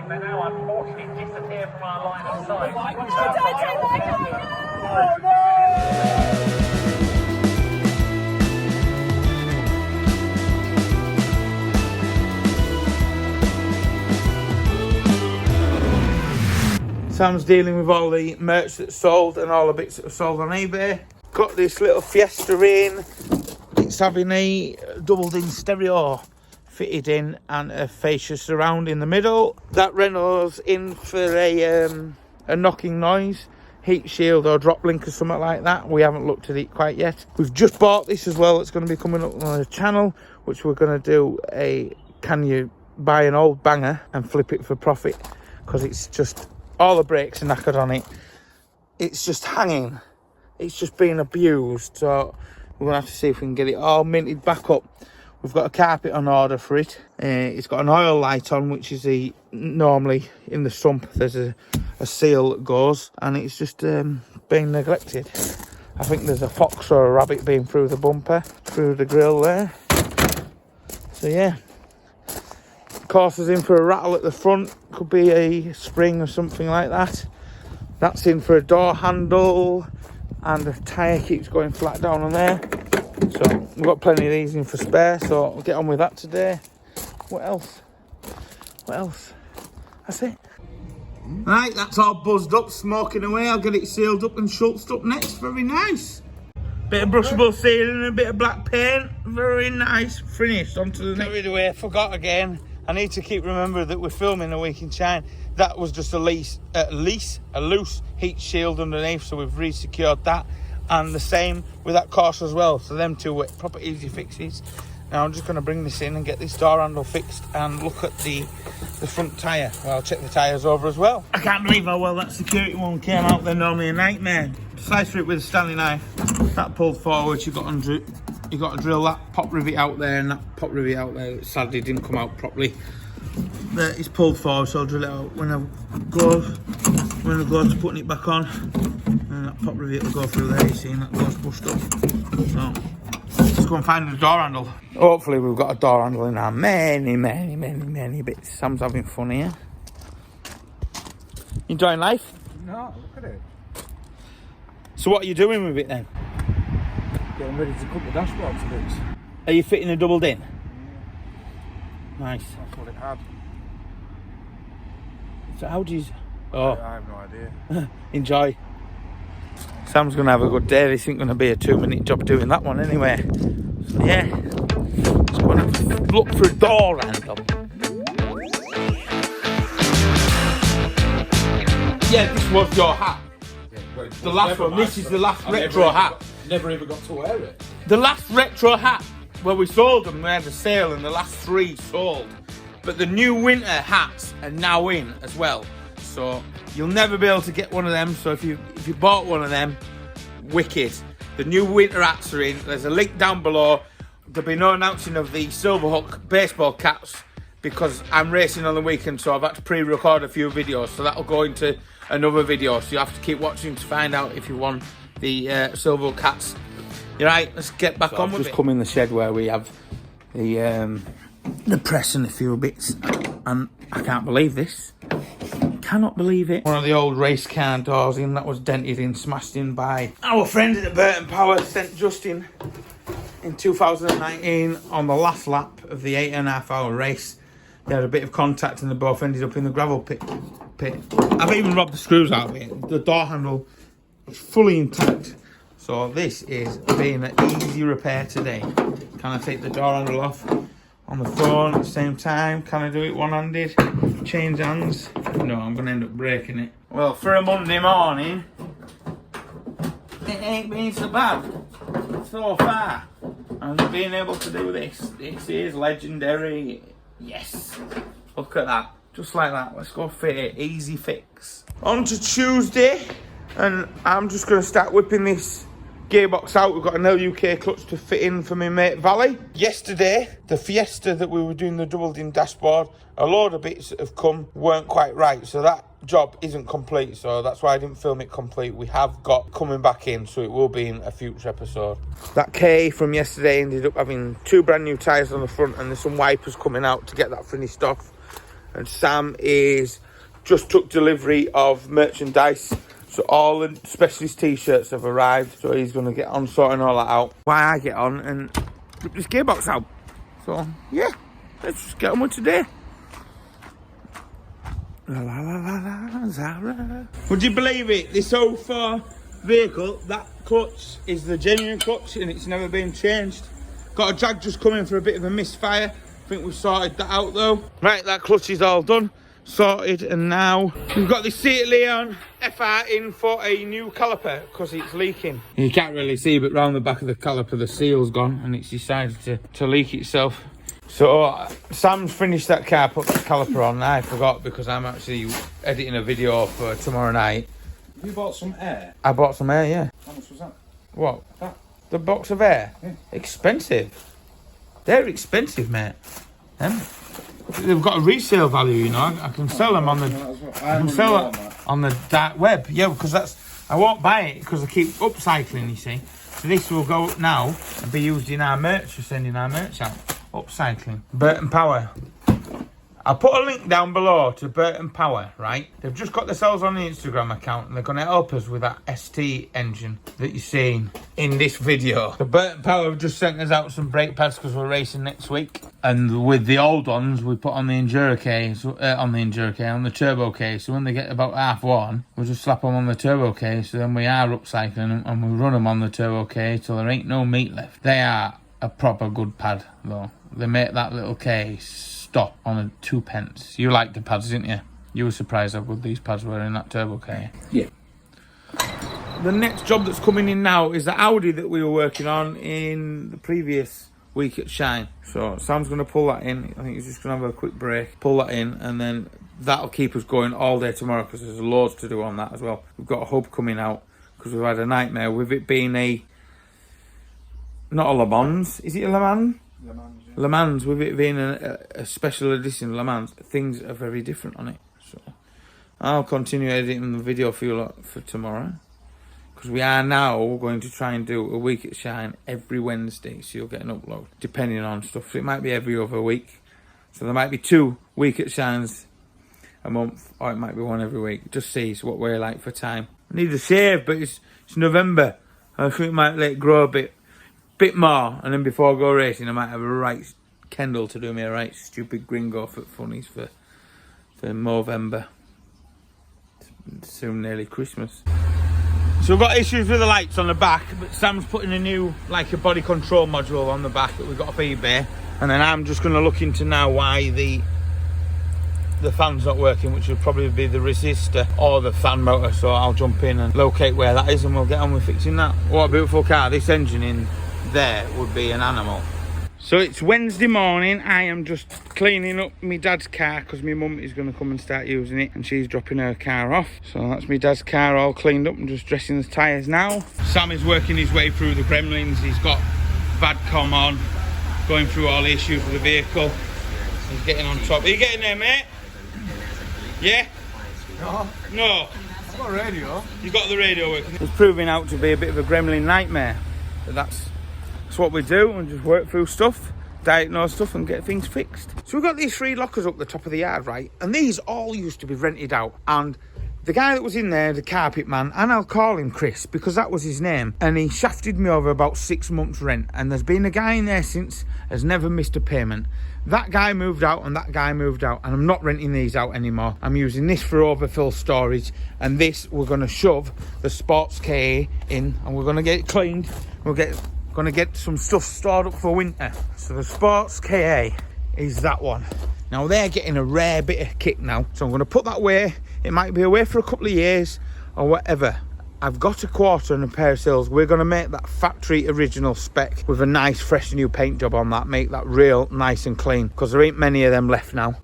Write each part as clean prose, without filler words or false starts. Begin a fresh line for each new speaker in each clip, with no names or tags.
They now unfortunately disappear from our line of sight.
Sam's dealing with all the merch that's sold and all the bits that are sold on eBay. Got this little Fiesta in. It's having a doubled-in stereo fitted in and a fascia surround in the middle. That Renault's in for a knocking noise, heat shield or drop link or something like that. We haven't looked at it quite yet. We've just bought this as well. It's going to be coming up on the channel, which we're going to do a can you buy an old banger and flip it for profit, because it's just all the brakes are knackered on it. It's just hanging. It's just being abused. So we're going to have to see if we can get it all minted back up. We've got a carpet on order for it. It's got an oil light on, which is normally in the sump. There's a seal that goes, and it's just being neglected. I think there's a fox or a rabbit being through the bumper, through the grill there. So yeah, course is in for a rattle at the front. Could be a spring or something like that. That's in for a door handle, and the tyre keeps going flat down on there. So we've got plenty of these in for spare, so we'll get on with that today. What else? That's it. Right, that's all buzzed up, smoking away. I'll get it sealed up and schultzed up next. Very nice. Bit of brushable sealing and a bit of black paint. Very nice. Finished. On to the next. Carried away, forgot again. I need to keep remembering that we're filming a week in China. That was just a loose heat shield underneath, so we've re-secured that. And the same with that course as well. So them two were proper easy fixes. Now I'm just going to bring this in and get this door handle fixed and look at the front tyre. Well, I'll check the tyres over as well. I can't believe how well that security one came out. They're normally a nightmare. Slice through it with a Stanley knife. That pulled forward. You got to drill that pop rivet out there and that pop rivet out there. Sadly didn't come out properly. There, it's pulled forward, so I'll drill it out when I go to putting it back on. And that pop rivet will go through there, you see, and that goes pushed up. So let's go and find the door handle. Hopefully we've got a door handle in our many bits. Sam's having fun here. Enjoying life?
No, look at it.
So what are you doing with it then?
Getting ready to cut the dashboard to bits.
Are you fitting a doubled in?
Yeah.
Nice.
That's what it had.
So how do you... Oh.
I have no idea.
Enjoy. Sam's going to have a good day. This ain't going to be a 2-minute job doing that one anyway. So yeah, let's go and have a look for a door handle. Yeah, this was your hat.
Yeah,
the last one. This is the last retro hat.
Never even got to wear it.
The last retro hat, well, we sold them. We had a sale and the last 3 sold. But the new winter hats are now in as well. So you'll never be able to get one of them. So if you bought one of them, wicked. The new winter hats are in. There's a link down below. There'll be no announcing of the Silverhook baseball caps because I'm racing on the weekend, so I've had to pre-record a few videos. So that'll go into another video. So you have to keep watching to find out if you want the Silverhook hats. You're right. Let's get back on with it. I've just come in the shed where we have the press and a few bits, and I can't believe this. Cannot believe it. One of the old race car doors in that was dented in, smashed in by our friend at Burton Power, sent Justin in 2019 on the last lap of the 8.5 hour race. They had a bit of contact and they both ended up in the gravel pit. I've even robbed the screws out of it. The door handle was fully intact. So this is being an easy repair today. Can I take the door handle off on the phone at the same time? Can I do it one-handed? Change hands? No, I'm going to end up breaking it. Well, for a Monday morning, it ain't been so bad so far. And being able to do this is legendary. Yes. Look at that. Just like that. Let's go fit it. Easy fix. On to Tuesday. And I'm just going to start whipping this gearbox out. We've got an LUK clutch to fit in for my mate Valley. Yesterday, the Fiesta that we were doing the double din dashboard, a load of bits that have come weren't quite right, so that job isn't complete, so that's why I didn't film it complete. We have got coming back in, so it will be in a future episode. That K from yesterday ended up having 2 brand new tyres on the front, and there's some wipers coming out to get that finished off. And Sam is just took delivery of merchandise, so all the specialist t-shirts have arrived, so he's going to get on sorting all that out while I get on and rip this gearbox out. So yeah, let's just get on with today. La, la, la, la, la, Zara. Would you believe it? This 04 vehicle, that clutch is the genuine clutch and it's never been changed. Got a jag just coming for a bit of a misfire. I think we've sorted that out though. Right, that clutch is all done, sorted, and now we've got the Seat Leon FR in for a new caliper because it's leaking. You can't really see, but round the back of the caliper the seal's gone and it's decided to leak itself. So Sam's finished that car, put the caliper on. I forgot because I'm actually editing a video for tomorrow night.
You bought some air?
I bought some air, yeah.
How much was that?
What?
That?
The box of air?
Yeah.
Expensive. They're expensive, mate. They've got a resale value, you know. I can sell them on the I can sell it on the dark web. Yeah, because I won't buy it because I keep upcycling, you see. So this will go up now and be used in our merch. We're sending our merch out. Upcycling. Burton Power. I'll put a link down below to Burton Power, right? They've just got themselves on the Instagram account and they're going to help us with that ST engine that you're seeing in this video. The Burton Power have just sent us out some brake pads because we're racing next week. And with the old ones, we put on the Enduro case, on the turbo case. So when they get about half worn, we'll just slap them on the turbo case. So then we are upcycling them and we run them on the turbo case till there ain't no meat left. They are a proper good pad though. They make that little case stop on a 2p. You liked the pads, didn't you? You were surprised how good these pads were in that turbo case.
Yeah.
The next job that's coming in now is the Audi that we were working on in the previous week at Shine. So Sam's going to pull that in. I think he's just going to have a quick break, pull that in, and then that'll keep us going all day tomorrow because there's loads to do on that as well. We've got a hub coming out because we've had a nightmare with it being not a Le Mans. Is it a Le Mans?
Le Mans, yeah.
Le Mans, with it being a special edition Le Mans, things are very different on it. So I'll continue editing the video for you lot for tomorrow because we are now going to try and do a week at Shine every Wednesday, so you'll get an upload depending on stuff. So it might be every other week, so there might be 2 week at Shines a month, or it might be 1 every week. Just see what we're like for time. I need a shave, but it's November. I think we might let it grow a bit more, and then before I go racing I might have a right Kendall to do me a right stupid gringo for funnies for Movember. It's soon nearly Christmas. So we've got issues with the lights on the back, but Sam's putting a new like a body control module on the back that we got off eBay, and then I'm just going to look into now why the fan's not working, which would probably be the resistor or the fan motor. So I'll jump in and locate where that is and we'll get on with fixing that. What a beautiful car. This engine in there would be an animal. So it's Wednesday morning. I am just cleaning up my dad's car because my mum is going to come and start using it and she's dropping her car off. So that's my dad's car all cleaned up and just dressing the tyres now. Sam is working his way through the gremlins. He's got VADCOM on, going through all the issues with the vehicle. He's getting on top. Are you getting there, mate? Yeah? No.
I've got a radio.
You got the radio working. It's proving out to be a bit of a gremlin nightmare. But that's what we do, and just work through stuff, diagnose stuff and get things fixed. So we've got these 3 lockers up the top of the yard, right? And these all used to be rented out. And the guy that was in there, the carpet man, and I'll call him Chris because that was his name, and he shafted me over about 6 months rent. And there's been a guy in there since, has never missed a payment. That guy moved out and that guy moved out, and I'm not renting these out anymore. I'm using this for overfill storage, and this we're going to shove the Sports KA in and we're going to get it cleaned. We're going to get some stuff stored up for winter. So the Sports KA is that one. Now they're getting a rare bit of kit now, so I'm going to put that away. It might be away for a couple of years or whatever. I've got a quarter and a pair of seals. We're going to make that factory original spec with a nice fresh new paint job on that, make that real nice and clean, because there ain't many of them left now.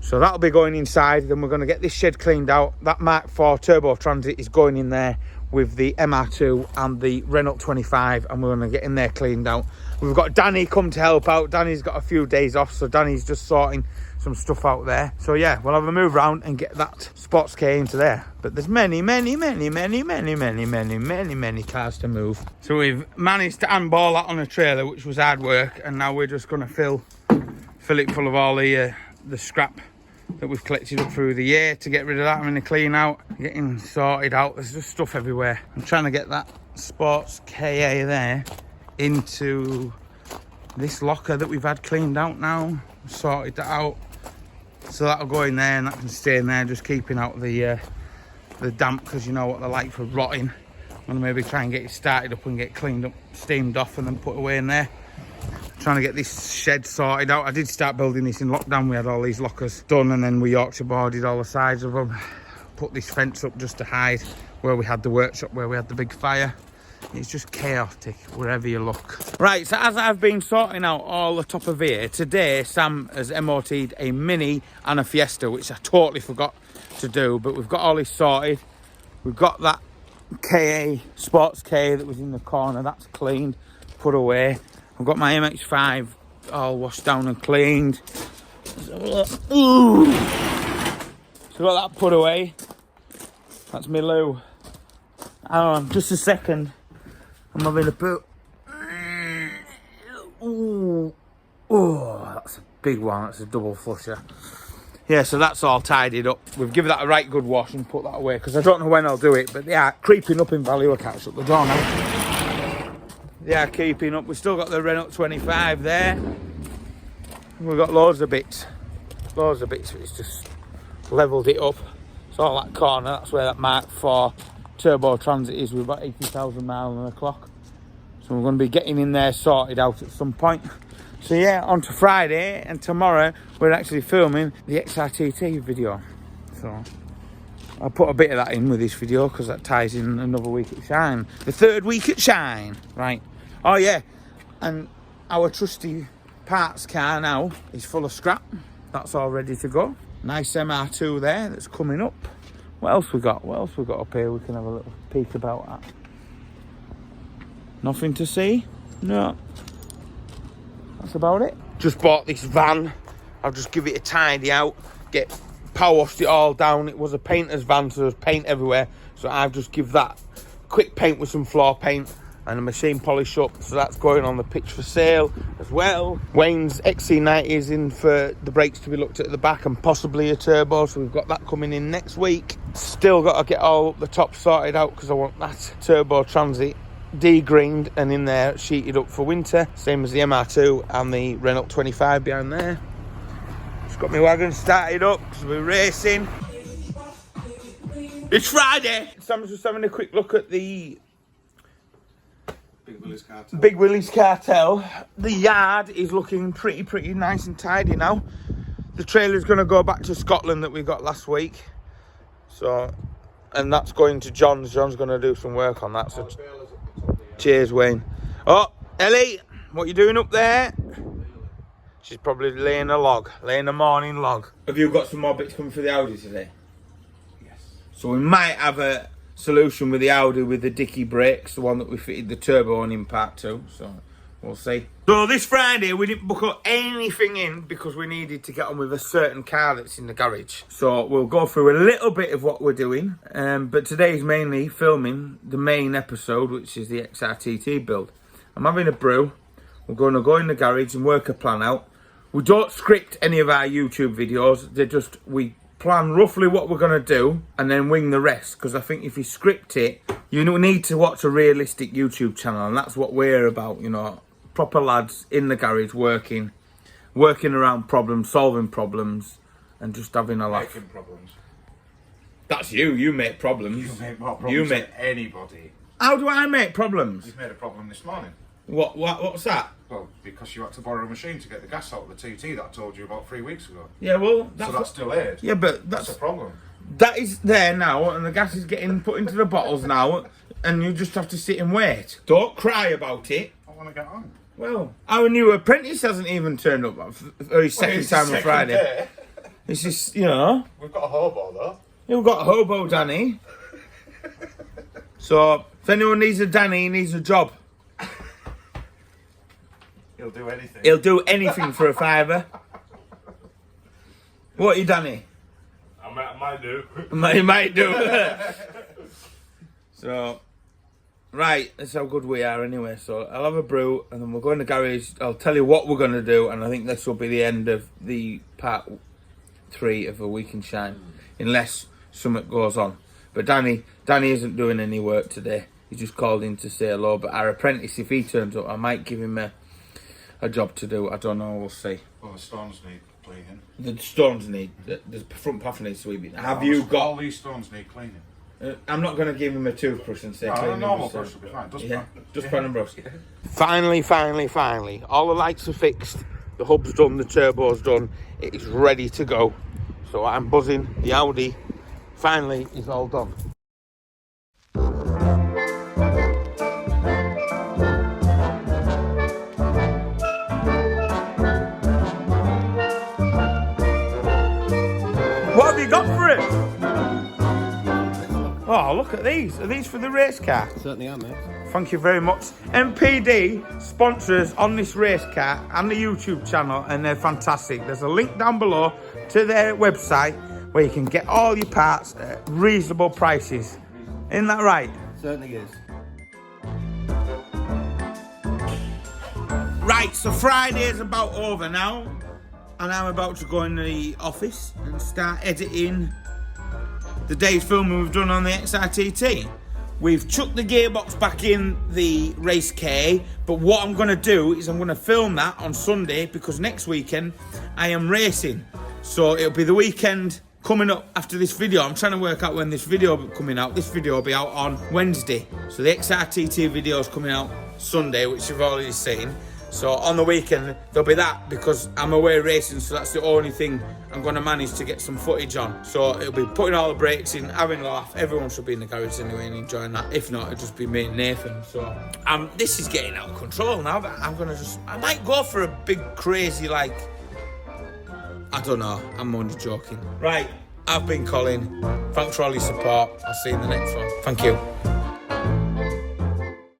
So that'll be going inside. Then we're going to get this shed cleaned out. That Mark IV Turbo Transit is going in there with the MR2 and the Renault 25, and we're going to get in there cleaned out. We've got Danny come to help out. Danny's got a few days off, so Danny's just sorting some stuff out there. So yeah, we'll have a move around and get that Sports K into there. But there's many cars to move. So we've managed to handball that on a trailer, which was hard work, and now we're just going to fill it full of all the scrap that we've collected up through the year to get rid of that. I'm in the clean out, getting sorted out. There's just stuff everywhere. I'm trying to get that Sports KA there into this locker that we've had cleaned out now. Sorted that out, so that'll go in there and that can stay in there, just keeping out the damp, because you know what they're like for rotting. I'm gonna maybe try and get it started up and get cleaned up, steamed off, and then put away in there. Trying to get this shed sorted out. I did start building this in lockdown. We had all these lockers done, and then we Yorkshire boarded all the sides of them. Put this fence up just to hide where we had the workshop, where we had the big fire. It's just chaotic wherever you look. Right, so as I've been sorting out all the top of here, today Sam has MOT'd a Mini and a Fiesta, which I totally forgot to do, but we've got all this sorted. We've got that KA, Sports K that was in the corner, that's cleaned, put away. I've got my MX-5 all washed down and cleaned. Ooh. So got that put away. That's me loo. Hang on, just a second. I'm having a poo. Ooh. Oh, that's a big one. That's a double flusher. Yeah, so that's all tidied up. We've given that a right good wash and put that away, because I don't know when I'll do it, but they are creeping up in value. I can't shut the door now. They are keeping up. We've still got the Renault 25 there. We've got loads of bits. Loads of bits. It's just levelled it up. It's all that corner. That's where that Mark IV Turbo Transit is with about 80,000 miles an hour. So we're going to be getting in there sorted out at some point. So yeah, on to Friday, and tomorrow we're actually filming the XRTT video. So I'll put a bit of that in with this video, because that ties in another week at Shine. The third week at Shine. Right. Oh yeah, and our trusty parts car now is full of scrap. That's all ready to go. Nice MR2 there that's coming up. What else we got? What else we got up here? We can have a little peek about that. Nothing to see? No. That's about it. Just bought this van. I'll just give it a tidy out. Get power washed it all down. It was a painter's van, so there's paint everywhere. So I've just give that quick paint with some floor paint and a machine polish up. So that's going on the pitch for sale as well. Wayne's XC90 is in for the brakes to be looked at the back, and possibly a turbo. So we've got that coming in next week. Still got to get all the top sorted out, because I want that turbo transit de-greened and in there sheeted up for winter. Same as the MR2 and the Renault 25 behind there. Just got my wagon started up because we're racing. It's Friday. Sam's just having a quick look at the Big Willie's Cartel. The yard is looking pretty nice and tidy now. The trailer's going to go back to Scotland that we got last week. So, and that's going to John's. John's going to do some work on that. So, cheers, Wayne. Oh, Ellie, what you doing up there? She's probably laying a morning log. Have you got some more bits coming for the Audi today?
Yes.
So we might have a solution with the Audi with the dicky brakes, the one that we fitted the turbo on in part 2. So we'll see. So this Friday we didn't book up anything in because we needed to get on with a certain car that's in the garage. So we'll go through a little bit of what we're doing. But today's mainly filming the main episode, which is the XRTT build. I'm having a brew. We're going to go in the garage and work a plan out. We don't script any of our YouTube videos. They're just, we plan roughly what we're going to do and then wing the rest. Because I think if you script it, you need to watch a realistic YouTube channel. And that's what we're about, you know. Proper lads in the garage working around problems, solving problems, and just having a laugh.
Making problems.
That's you. You make problems.
You make more problems than anybody.
How do I make problems?
You've made a problem this morning.
What's that?
Well, because you had to borrow a machine to get the gas out of the TT that I told you about 3 weeks ago.
Yeah, well,
So that's delayed.
Yeah, but
That's a problem.
that is there now, and the gas is getting put into the bottles now, and you just have to sit and wait. Don't cry about it.
I want to get on.
Well, our new apprentice hasn't even turned up for his second time on Friday.
Day.
It's just, you know.
We've got a hobo though.
You've got a hobo, Danny. So, if anyone needs a Danny, he needs a job.
He'll do anything.
He'll do anything for a fiver. What are you, Danny?
I might do.
He might do. So, right, that's how good we are anyway. So, I'll have a brew and then we'll go in the garage. I'll tell you what we're going to do, and I think this will be the end of the part 3 of A Week in Shine, unless something goes on. But Danny isn't doing any work today. He just called in to say hello. But our apprentice, if he turns up, I might give him a job to do. I don't know. We'll see.
Well, the stones need cleaning.
The stones need. The front path needs sweeping. Have you got?
All these stones need cleaning.
I'm not going to give him a toothbrush and say.
No, a normal
brush
brush will be fine.
Just pan and brush. Finally. All the lights are fixed. The hub's done. The turbo's done. It is ready to go. So I'm buzzing. The Audi finally is all done. What have you got for it? Oh, look at these. Are these for the race car?
Certainly are, mate.
Thank you very much. MPD sponsors on this race car and the YouTube channel, and they're fantastic. There's a link down below to their website where you can get all your parts at reasonable prices. Isn't that right?
Certainly is.
Right, so Friday is about over now, and I'm about to go in the office and start editing the day's filming we've done on the XRTT. We've chucked the gearbox back in the race K, but what I'm going to do is I'm going to film that on Sunday, because next weekend I am racing. So it'll be the weekend coming up after this video. I'm trying to work out when this video will be coming out. This video will be out on Wednesday. So the XRTT video is coming out Sunday, which you've already seen. So on the weekend there'll be that, because I'm away racing, so that's the only thing I'm going to manage to get some footage on. So it'll be putting all the brakes in, having a laugh. Everyone should be in the garage anyway and enjoying that. If not, it'll just be me and Nathan. So this is getting out of control now. But I might go for a big crazy, like, I don't know, I'm only joking. Right, I've been Colin. Thanks for all your support. I'll see you in the next one. Thank you.